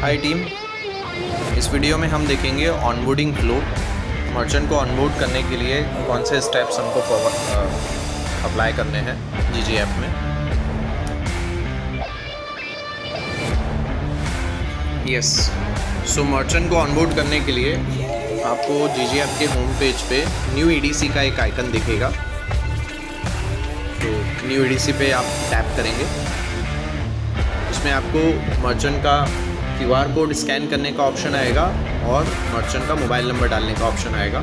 हाय team, इस video में हम देखेंगे ऑनबोर्डिंग फ्लो। मर्चेंट को ऑनबोर्ड करने के लिए कौन से स्टेप्स हमको अप्लाई करने हैं जीजी ऐप में। यस, सो मर्चेंट को ऑनबोर्ड करने के लिए आपको जीजी ऐप के होम पेज पे न्यू ईडीसी का एक आइकन दिखेगा। तो न्यू ईडीसी पे आप टैप करेंगे। इसमें आपको मर्चेंट का क्यूआर कोड स्कैन करने का ऑप्शन आएगा और मर्चेंट का मोबाइल नंबर डालने का ऑप्शन आएगा।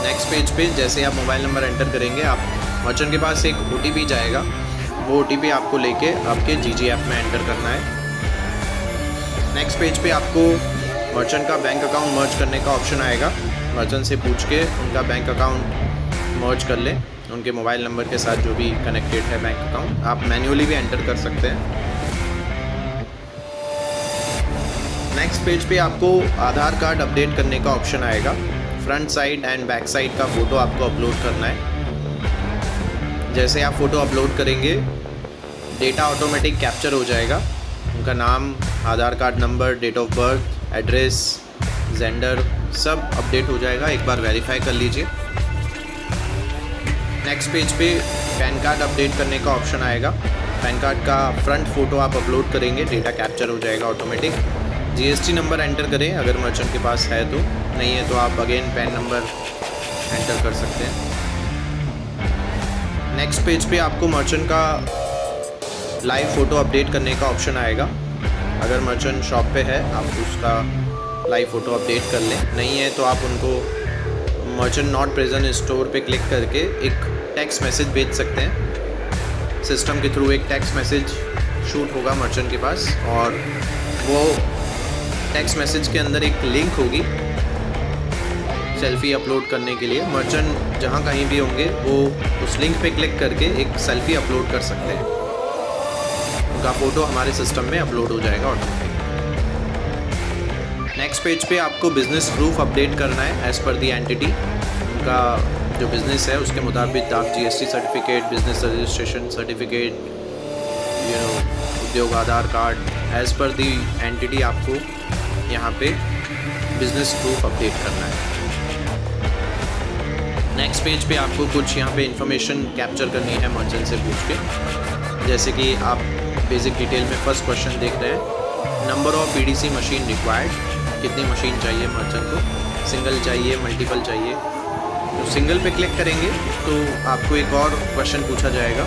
नेक्स्ट पेज पे जैसे आप मोबाइल नंबर एंटर करेंगे, आप मर्चेंट के पास एक ओटीपी जाएगा। वो ओटीपी आपको लेके आपके जीजी ऐप में एंटर करना है। नेक्स्ट पेज पे आपको मर्चेंट का बैंक अकाउंट मर्ज करने का ऑप्शन आएगा। मर्चेंट से पूछ के उनका बैंक अकाउंट मर्ज कर लें, उनके मोबाइल नंबर के साथ जो भी कनेक्टेड है बैंक अकाउंट। आप मैन्युअली भी एंटर कर सकते हैं। नेक्स्ट पेज पे आपको आधार कार्ड अपडेट करने का ऑप्शन आएगा। Front side and back side का फ़ोटो आपको अपलोड करना है। जैसे आप फ़ोटो अपलोड करेंगे, डेटा ऑटोमेटिक कैप्चर हो जाएगा। उनका नाम, Aadhaar card number, date of birth, address, gender सब अपडेट हो जाएगा। एक बार वेरीफाई कर लीजिए। नेक्स्ट पेज पे पैन कार्ड अपडेट करने का ऑप्शन आएगा। पैन कार्ड का फ्रंट फ़ोटो आप अपलोड करेंगे, डेटा कैप्चर हो जाएगा ऑटोमेटिक। जीएसटी नंबर एंटर करें अगर मर्चेंट के पास है तो, नहीं है तो आप अगेन पैन नंबर एंटर कर सकते हैं। नेक्स्ट पेज पे आपको मर्चेंट का लाइव फ़ोटो अपडेट करने का ऑप्शन आएगा। अगर मर्चेंट शॉप पे है आप उसका लाइव फ़ोटो अपडेट कर लें, नहीं है तो आप उनको मर्चेंट नॉट प्रेजेंट स्टोर पे क्लिक करके एक टेक्स्ट मैसेज भेज सकते हैं। सिस्टम के थ्रू एक टेक्स्ट मैसेज शूट होगा मर्चेंट के पास और वो टेक्स्ट मैसेज के अंदर एक लिंक होगी सेल्फ़ी अपलोड करने के लिए। मर्चेंट जहाँ कहीं भी होंगे वो उस लिंक पे क्लिक करके एक सेल्फ़ी अपलोड कर सकते हैं। उनका फ़ोटो हमारे सिस्टम में अपलोड हो जाएगा ऑटोमेटिक। नेक्स्ट पेज पे आपको बिज़नेस प्रूफ अपडेट करना है एज़ पर दी एंटिटी। उनका जो बिज़नेस है उसके मुताबिक आप GST certificate, business registration certificate, उद्योग आधार card, as per the entity आपको यहाँ पे बिज़नेस प्रूफ अपडेट करना है। नेक्स्ट पेज पे आपको कुछ यहाँ पे इंफॉर्मेशन कैप्चर करनी है मर्चेंट से पूछ के। जैसे कि आप बेसिक डिटेल में फर्स्ट क्वेश्चन देख रहे हैं, number of EDC machine required, कितनी मशीन चाहिए मर्चेंट को, सिंगल चाहिए, मल्टीपल चाहिए। तो सिंगल पे क्लिक करेंगे तो आपको एक और क्वेश्चन पूछा जाएगा,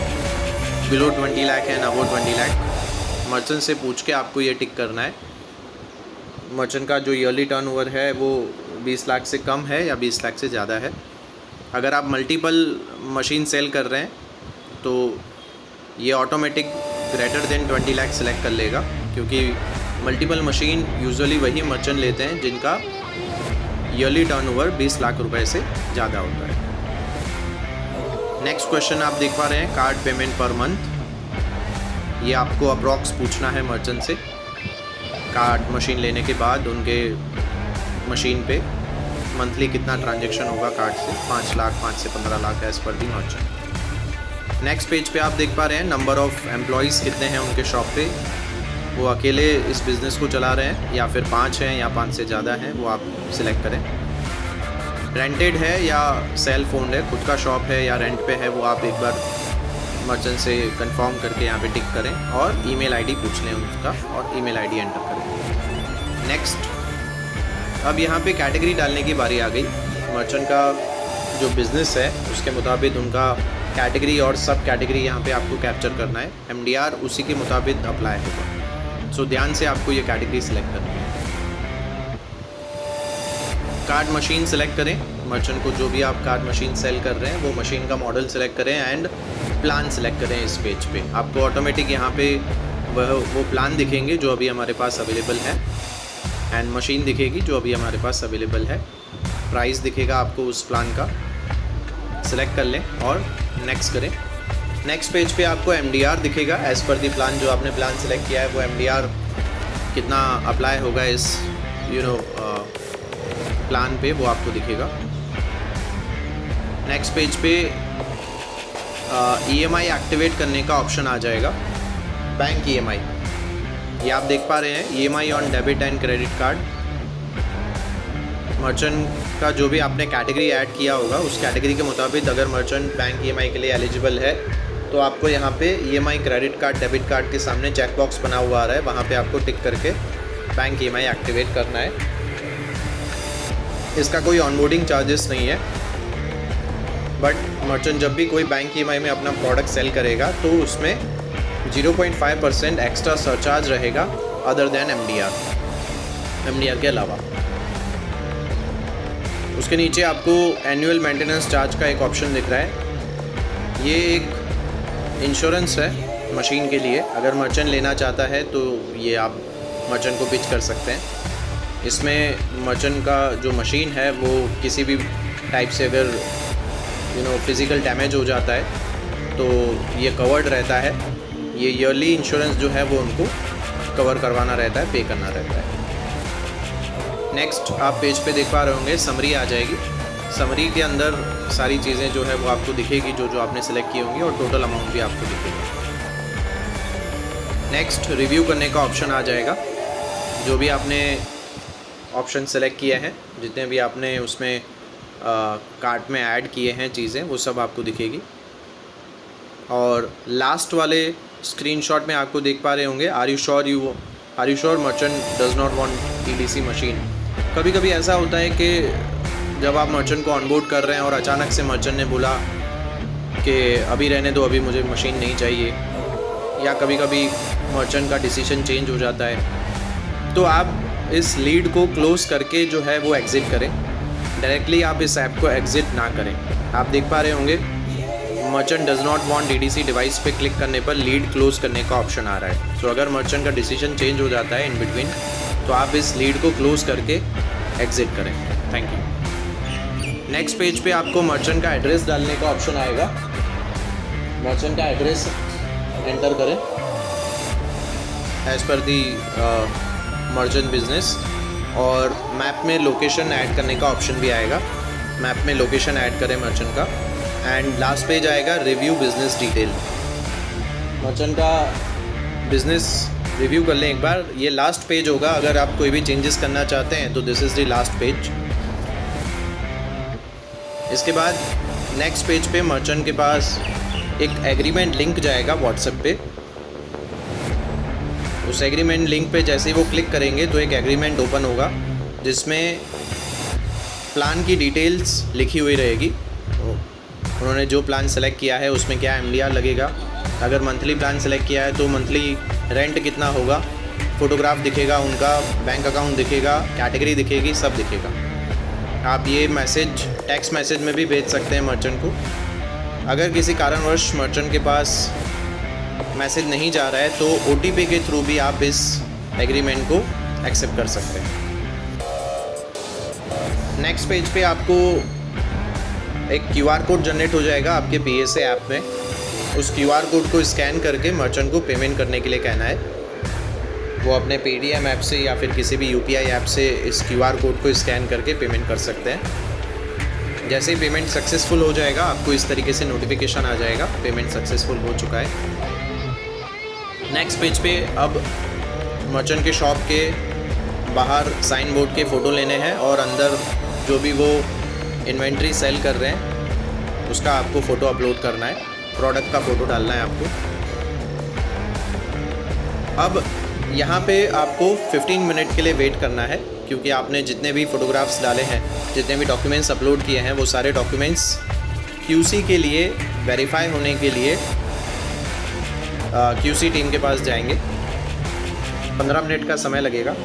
below 20 lakh and above 20 lakh. Merchant से पूछ के आपको ये टिक करना है। मर्चेंट का जो ईयरली टर्नओवर है वो 20 लाख से कम है या 20 लाख से ज़्यादा है। अगर आप मल्टीपल मशीन सेल कर रहे हैं तो ये automatic greater than 20 lakh select कर लेगा, क्योंकि मल्टीपल मशीन यूजुअली वही मर्चेंट लेते हैं जिनका ईयरली टर्नओवर 20 लाख रुपए से ज़्यादा होता है। नेक्स्ट क्वेश्चन आप देख पा रहे हैं, कार्ड पेमेंट पर मंथ। ये आपको अप्रॉक्स पूछना है मर्चेंट से। कार्ड मशीन लेने के बाद उनके मशीन पे मंथली कितना ट्रांजैक्शन होगा कार्ड से, 5 लाख, 5 से 15 लाख एज़ पर दी मर्चेंट। नेक्स्ट पेज पे आप देख पा रहे हैं नंबर ऑफ़ एम्प्लॉयज़ कितने हैं उनके शॉप पे। वो अकेले इस बिज़नेस को चला रहे हैं या फिर 5 हैं या 5 से ज़्यादा हैं, वो आप सिलेक्ट करें। रेंटेड है या सेल्फ ओन्ड है, खुद का शॉप है या रेंट पे है, वो आप एक बार मर्चेंट से कंफर्म करके यहाँ पे टिक करें और ईमेल आईडी पूछ लें उसका और ईमेल आईडी एंटर करें। नेक्स्ट, अब यहाँ पे कैटेगरी डालने की बारी आ गई। मर्चेंट का जो बिज़नेस है उसके मुताबिक उनका कैटेगरी और सब कैटेगरी यहाँ पे आपको कैप्चर करना है। एमडीआर उसी के मुताबिक अप्लाई होगा। सो ध्यान से आपको ये कैटेगरी सिलेक्ट करनी है। कार्ड मशीन सेलेक्ट करें। मर्चेंट को जो भी आप कार्ड मशीन सेल कर रहे हैं वो मशीन का मॉडल सेलेक्ट करें एंड प्लान सेलेक्ट करें। इस पेज पे आपको ऑटोमेटिक यहाँ पे वो प्लान दिखेंगे जो अभी हमारे पास अवेलेबल है, एंड मशीन दिखेगी जो अभी हमारे पास अवेलेबल है। प्राइस दिखेगा आपको उस प्लान का, सिलेक्ट कर लें और नेक्स्ट करें। नेक्स्ट पेज पे आपको एमडीआर दिखेगा एज़ पर दी प्लान। जो आपने प्लान सेलेक्ट किया है वो एमडीआर कितना अप्लाई होगा इस प्लान पे, वो आपको दिखेगा। नेक्स्ट पेज पे EMI एक्टिवेट करने का ऑप्शन आ जाएगा। बैंक EMI ये आप देख पा रहे हैं EMI on debit and credit card. Merchant का जो भी आपने कैटेगरी ऐड किया होगा उस कैटेगरी के मुताबिक अगर मर्चेंट बैंक EMI के लिए एलिजिबल है तो आपको यहाँ पे EMI credit card debit card के सामने चेक बॉक्स बना हुआ आ रहा है, वहाँ पे आपको टिक करके बैंक EMI एक्टिवेट करना है। इसका कोई ऑनबोर्डिंग चार्जेस नहीं है, बट मर्चेंट जब भी कोई बैंक EMI में अपना प्रोडक्ट सेल करेगा तो उसमें 0.5% एक्स्ट्रा सरचार्ज रहेगा अदर देन MDR के अलावा। उसके नीचे आपको एनुअल मेंटेनेंस चार्ज का एक ऑप्शन दिख रहा है। ये एक इंश्योरेंस है मशीन के लिए, अगर मर्चेंट लेना चाहता है तो ये आप मर्चेंट को पिच कर सकते हैं। इसमें मर्चेंट का जो मशीन है वो किसी भी टाइप से अगर फिज़िकल डैमेज हो जाता है तो ये कवर्ड रहता है। ये ईयरली इंश्योरेंस जो है वो उनको कवर करवाना रहता है, पे करना रहता है। नेक्स्ट आप पेज पे देख पा रहे होंगे समरी आ जाएगी। समरी के अंदर सारी चीज़ें जो है वो आपको दिखेगी, जो आपने सेलेक्ट की होंगी, और टोटल अमाउंट भी आपको दिखेगा। नेक्स्ट रिव्यू करने का ऑप्शन आ जाएगा। जो भी आपने ऑप्शन सेलेक्ट किए हैं, जितने भी आपने उसमें कार्ट में ऐड किए हैं चीज़ें, वो सब आपको दिखेगी। और लास्ट वाले स्क्रीनशॉट में आपको देख पा रहे होंगे are you sure merchant does not want EDC machine. कभी कभी ऐसा होता है कि जब आप मर्चेंट को ऑनबोर्ड कर रहे हैं और अचानक से मर्चेंट ने बोला कि अभी रहने दो, अभी मुझे मशीन नहीं चाहिए, या कभी कभी मर्चेंट का डिसीजन चेंज हो जाता है, तो आप इस लीड को क्लोज़ करके जो है वो एग्ज़िट करें। डायरेक्टली आप इस ऐप को एग्ज़िट ना करें। आप देख पा रहे होंगे merchant does not want EDC device पे क्लिक करने पर लीड क्लोज़ करने का ऑप्शन आ रहा है। तो अगर मर्चेंट का डिसीजन चेंज हो जाता है इन बिटवीन, तो आप इस लीड को क्लोज़ करके एग्ज़िट करें। Thank you. नेक्स्ट पेज पे आपको मर्चेंट का एड्रेस डालने का ऑप्शन आएगा। मर्चेंट का एड्रेस एंटर करें एज़ पर दी मर्चेंट बिजनेस, और मैप में लोकेशन ऐड करने का ऑप्शन भी आएगा। मैप में लोकेशन ऐड करें मर्चेंट का। एंड लास्ट पेज आएगा रिव्यू बिजनेस डिटेल। मर्चेंट का बिजनेस रिव्यू कर लें एक बार। ये लास्ट पेज होगा, अगर आप कोई भी चेंजेस करना चाहते हैं तो this is the last page. इसके बाद नेक्स्ट पेज पे मर्चेंट के पास एक एग्रीमेंट लिंक जाएगा व्हाट्सएप पे। उस एग्रीमेंट लिंक पे जैसे ही वो क्लिक करेंगे तो एक एग्रीमेंट ओपन होगा जिसमें प्लान की डिटेल्स लिखी हुई रहेगी। उन्होंने जो प्लान सेलेक्ट किया है उसमें क्या MDR लगेगा, अगर मंथली प्लान सेलेक्ट किया है तो मंथली रेंट कितना होगा, फ़ोटोग्राफ दिखेगा, उनका बैंक अकाउंट दिखेगा, कैटेगरी दिखेगी, सब दिखेगा। आप ये मैसेज टेक्स्ट मैसेज में भी भेज सकते हैं मर्चेंट को। अगर किसी कारणवश मर्चेंट के पास मैसेज नहीं जा रहा है तो OTP के थ्रू भी आप इस एग्रीमेंट को एक्सेप्ट कर सकते हैं। नेक्स्ट पेज पे आपको एक QR कोड जनरेट हो जाएगा आपके PSA ऐप में। उस QR कोड को स्कैन करके मर्चेंट को पेमेंट करने के लिए कहना है। वो अपने Paytm ऐप से या फिर किसी भी UPI ऐप से इस QR कोड को स्कैन करके पेमेंट कर सकते हैं। जैसे ही पेमेंट सक्सेसफुल हो जाएगा आपको इस तरीके से नोटिफिकेशन आ जाएगा पेमेंट सक्सेसफुल हो चुका है। नेक्स्ट पेज पे अब मर्चेंट के शॉप के बाहर साइन बोर्ड के फ़ोटो लेने हैं और अंदर जो भी वो इन्वेंट्री सेल कर रहे हैं उसका आपको फ़ोटो अपलोड करना है, प्रोडक्ट का फ़ोटो डालना है आपको। अब यहाँ पे आपको 15 मिनट के लिए वेट करना है, क्योंकि आपने जितने भी फ़ोटोग्राफ्स डाले हैं, जितने भी डॉक्यूमेंट्स अपलोड किए हैं, वो सारे डॉक्यूमेंट्स QC के लिए वेरीफाई होने के लिए QC टीम के पास जाएंगे। 15 मिनट का समय लगेगा।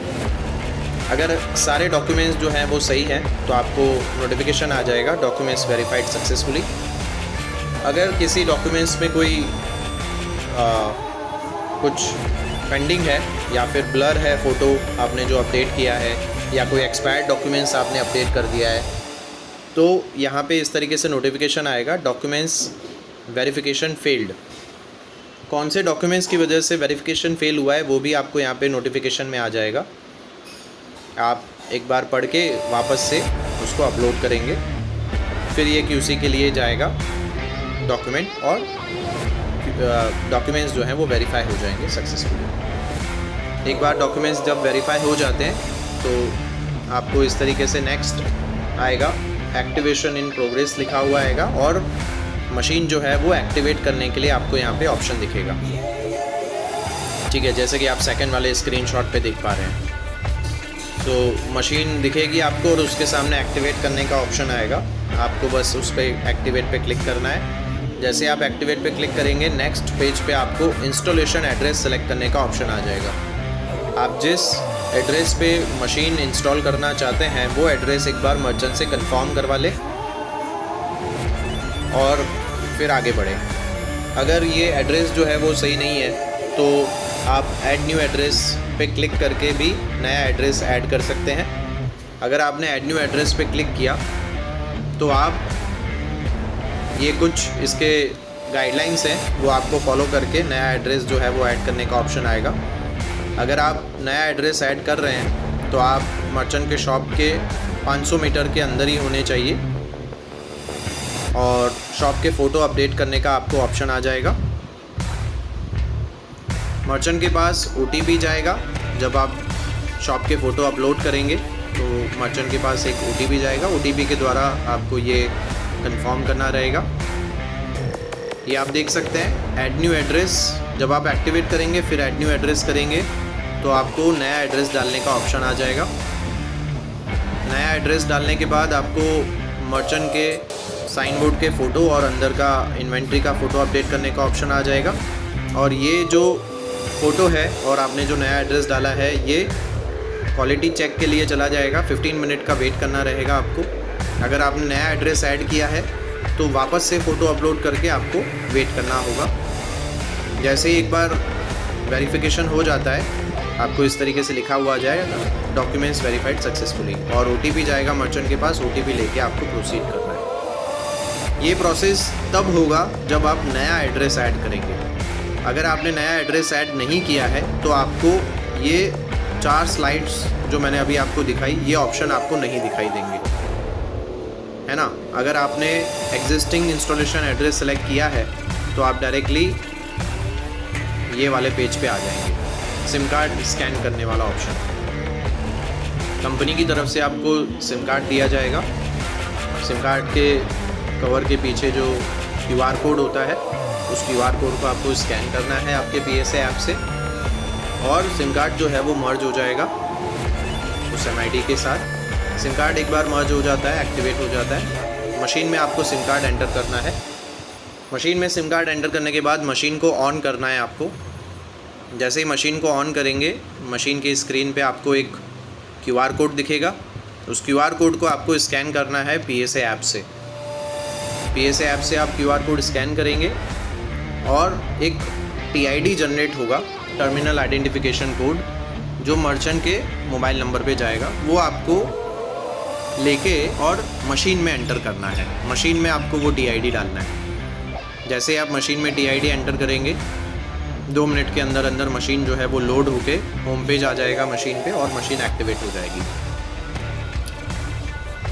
अगर सारे डॉक्यूमेंट्स जो हैं वो सही हैं तो आपको नोटिफिकेशन आ जाएगा डॉक्यूमेंट्स वेरीफाइड सक्सेसफुली। अगर किसी डॉक्यूमेंट्स में कोई कुछ पेंडिंग है या फिर ब्लर है फ़ोटो आपने जो अपडेट किया है, या कोई एक्सपायर्ड डॉक्यूमेंट्स आपने अपडेट कर दिया है, तो यहाँ पे इस तरीके से नोटिफिकेशन आएगा डॉक्यूमेंट्स वेरिफिकेशन फेल्ड। कौन से डॉक्यूमेंट्स की वजह से वेरिफिकेशन फेल हुआ है वो भी आपको यहाँ पे नोटिफिकेशन में आ जाएगा। आप एक बार पढ़ के वापस से उसको अपलोड करेंगे, फिर ये QC के लिए जाएगा डॉक्यूमेंट, और डॉक्यूमेंट्स जो हैं वो वेरीफाई हो जाएंगे सक्सेसफुली। एक बार डॉक्यूमेंट्स जब वेरीफाई हो जाते हैं तो आपको इस तरीके से नेक्स्ट आएगा, एक्टिवेशन इन प्रोग्रेस लिखा हुआ आएगा और मशीन जो है वो एक्टिवेट करने के लिए आपको यहाँ पे ऑप्शन दिखेगा। ठीक है, जैसे कि आप सेकंड वाले स्क्रीनशॉट पे देख पा रहे हैं। तो मशीन दिखेगी आपको और उसके सामने एक्टिवेट करने का ऑप्शन आएगा। आपको बस उस पर एक्टिवेट पे क्लिक करना है। जैसे आप एक्टिवेट पे क्लिक करेंगे नेक्स्ट पेज पे आपको इंस्टॉलेशन एड्रेस सेलेक्ट करने का ऑप्शन आ जाएगा। आप जिस एड्रेस पे मशीन इंस्टॉल करना चाहते हैं वो एड्रेस एक बार मर्चेंट से कंफर्म करवा लें और फिर आगे बढ़ें। अगर ये एड्रेस जो है वो सही नहीं है तो आप ऐड न्यू एड्रेस पे क्लिक करके भी नया एड्रेस ऐड कर सकते हैं। अगर आपने ऐड न्यू एड्रेस पे क्लिक किया तो आप ये कुछ इसके गाइडलाइंस हैं वो आपको फॉलो करके नया एड्रेस जो है वो ऐड करने का ऑप्शन आएगा। अगर आप नया एड्रेस ऐड कर रहे हैं तो आप मर्चेंट के शॉप के 500 मीटर के अंदर ही होने चाहिए और शॉप के फ़ोटो अपडेट करने का आपको ऑप्शन आ जाएगा। मर्चेंट के पास OTP जाएगा। जब आप शॉप के फ़ोटो अपलोड करेंगे तो मर्चेंट के पास एक OTP जाएगा। OTP के द्वारा आपको ये कंफर्म करना रहेगा। ये आप देख सकते हैं ऐड न्यू एड्रेस, जब आप एक्टिवेट करेंगे फिर ऐड न्यू एड्रेस करेंगे तो आपको नया एड्रेस डालने का ऑप्शन आ जाएगा। नया एड्रेस डालने के बाद आपको मर्चेंट के साइन बोर्ड के फ़ोटो और अंदर का इन्वेंट्री का फ़ोटो अपडेट करने का ऑप्शन आ जाएगा। और ये जो फ़ोटो है और आपने जो नया एड्रेस डाला है ये क्वालिटी चेक के लिए चला जाएगा। 15 मिनट का वेट करना रहेगा आपको। अगर आपने नया एड्रेस ऐड किया है तो वापस से फ़ोटो अपलोड करके आपको वेट करना होगा। जैसे ही एक बार वेरिफिकेशन हो जाता है आपको इस तरीके से लिखा हुआ आ जाएगा डॉक्यूमेंट्स वेरीफाइड सक्सेसफुली और OTP जाएगा मर्चेंट के पास। OTP लेके आपको प्रोसीड करना है। ये प्रोसेस तब होगा जब आप नया एड्रेस ऐड करेंगे। अगर आपने नया एड्रेस ऐड नहीं किया है तो आपको ये 4 स्लाइड्स जो मैंने अभी आपको दिखाई ये ऑप्शन आपको नहीं दिखाई देंगे, है ना। अगर आपने एग्जिस्टिंग इंस्टॉलेशन एड्रेस सेलेक्ट किया है तो आप डायरेक्टली ये वाले पेज पे आ जाएंगे। सिम कार्ड स्कैन करने वाला ऑप्शन, कंपनी की तरफ से आपको सिम कार्ड दिया जाएगा। सिम कार्ड के कवर के पीछे जो QR कोड होता है उस QR कोड को आपको स्कैन करना है आपके PSA ऐप से और सिम कार्ड जो है वो मर्ज हो जाएगा उस MID के साथ। सिम कार्ड एक बार मर्ज हो जाता है, एक्टिवेट हो जाता है। मशीन में आपको सिम कार्ड एंटर करना है। मशीन में सिम कार्ड एंटर करने के बाद मशीन को ऑन करना है आपको। जैसे ही मशीन को ऑन करेंगे मशीन की स्क्रीन पे आपको एक QR कोड दिखेगा। उस QR कोड को आपको स्कैन करना है PSA ऐप से। PSA ऐप से आप QR कोड स्कैन करेंगे और एक TID जनरेट होगा, टर्मिनल आइडेंटिफिकेशन कोड, जो मर्चेंट के मोबाइल नंबर पे जाएगा। वो आपको लेके और मशीन में एंटर करना है। मशीन में आपको वो TID डालना है। जैसे आप मशीन में TID एंटर करेंगे 2 मिनट के अंदर अंदर मशीन जो है वो लोड होके होम पेज आ जाएगा मशीन पे और मशीन एक्टिवेट हो जाएगी।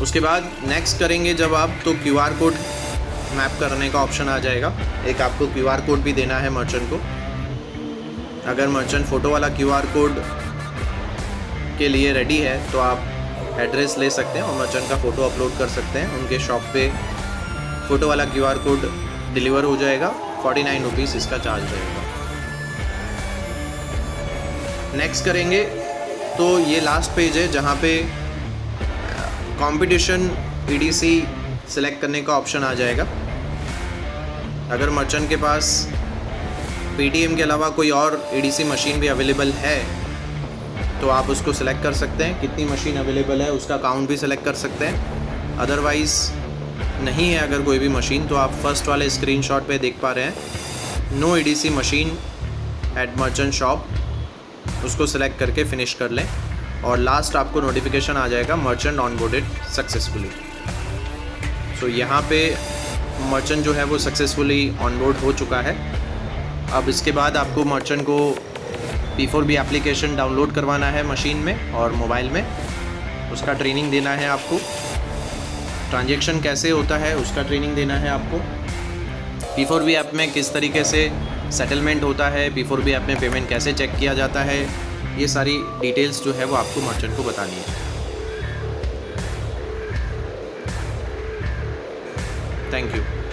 उसके बाद नेक्स्ट करेंगे जब आप तो QR कोड मैप करने का ऑप्शन आ जाएगा। एक आपको QR कोड भी देना है मर्चेंट को। अगर मर्चेंट फ़ोटो वाला QR कोड के लिए रेडी है तो आप एड्रेस ले सकते हैं और मर्चेंट का फ़ोटो अपलोड कर सकते हैं। उनके शॉप पे फ़ोटो वाला QR कोड डिलीवर हो जाएगा। 49 रुपीज़ इसका चार्ज रहेगा। नेक्स्ट करेंगे तो ये लास्ट पेज है जहाँ पे कंपटीशन EDC सेलेक्ट करने का ऑप्शन आ जाएगा। अगर मर्चेंट के पास PTM के अलावा कोई और EDC मशीन भी अवेलेबल है तो आप उसको सेलेक्ट कर सकते हैं। कितनी मशीन अवेलेबल है उसका काउंट भी सेलेक्ट कर सकते हैं। अदरवाइज़ नहीं है अगर कोई भी मशीन तो आप फर्स्ट वाले स्क्रीनशॉट पे देख पा रहे हैं no EDC machine at merchant shop, उसको सेलेक्ट करके फिनिश कर लें और लास्ट आपको नोटिफिकेशन आ जाएगा मर्चेंट ऑनबोर्डेड सक्सेसफुली। सो यहाँ पे मर्चेंट जो है वो सक्सेसफुली ऑनबोर्ड हो चुका है। अब इसके बाद आपको मर्चेंट को P4B एप्लीकेशन डाउनलोड करवाना है मशीन में और मोबाइल में। उसका ट्रेनिंग देना है आपको। ट्रांजैक्शन कैसे होता है उसका ट्रेनिंग देना है आपको। P4B ऐप में किस तरीके से सेटलमेंट होता है, P4B ऐप में पेमेंट कैसे चेक किया जाता है, ये सारी डिटेल्स जो है वो आपको मर्चेंट को बतानी है। Thank you.